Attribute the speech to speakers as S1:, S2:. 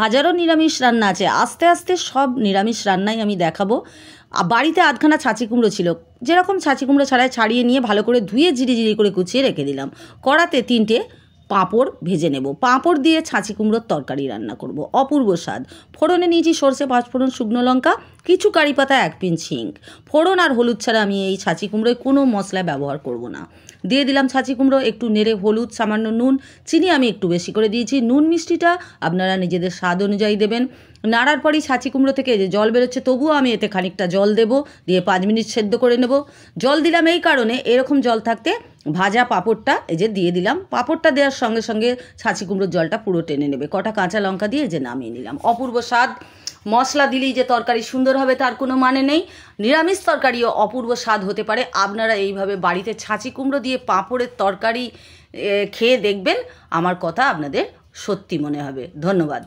S1: হাজারো নিরামিষ রান্না আছে, আস্তে আস্তে সব নিরামিষ রান্নাই আমি দেখাবো। বাড়িতে আধখানা ছাঁচি কুমড়ো ছিল, যেরকম ছাঁচি কুমড়ো ছাড়িয়ে নিয়ে ভালো করে ধুয়ে জিরি করে কুচিয়ে রেখে দিলাম। কড়াতে 3টে পাঁপড় ভেজে নেব। পাঁপড় দিয়ে ছাঁচি কুমড়োর তরকারি রান্না করব, অপূর্ব স্বাদ। ফোড়নে নিয়েছি সর্ষে, 5 ফোড়ন, শুকনো লঙ্কা, কিছু কারি পাতা, 1 পিঞ্চ হিং। ফোড়ন আর হলুদ ছাড়া আমি এই ছাঁচি কুমড়োয় কোনো মশলা ব্যবহার করব না। দিয়ে দিলাম ছাঁচি কুমড়ো, একটু নেড়ে হলুদ, সামান্য নুন, চিনি আমি একটু বেশি করে দিয়েছি। নুন মিষ্টিটা আপনারা নিজেদের স্বাদ অনুযায়ী দেবেন। নাড়ার পরই ছাঁচি কুমড়ো থেকে যে জল বেরোচ্ছে, তবুও আমি এতে খানিকটা জল দেব, দিয়ে 5 মিনিট সেদ্ধ করে নেব। জল দিলাম এই কারণে, এরকম জল থাকতে ভাজা পাঁপড়টা এই যে দিয়ে দিলাম। পাঁপড়টা দেওয়ার সঙ্গে সঙ্গে ছাঁচি কুমড়োর জলটা পুরো টেনে নেবে। কটা কাঁচা লঙ্কা দিয়ে যে নামিয়ে নিলাম। অপূর্ব স্বাদ। মশলা দিলেই যে তরকারি সুন্দর হবে তার কোনো মানে নেই। নিরামিষ তরকারিও অপূর্ব স্বাদ হতে পারে। আপনারা এইভাবে বাড়িতে ছাঁচি কুমড়ো দিয়ে পাঁপড়ের তরকারি খেয়ে দেখবেন, আমার কথা আপনাদের সত্যি মনে হবে। ধন্যবাদ।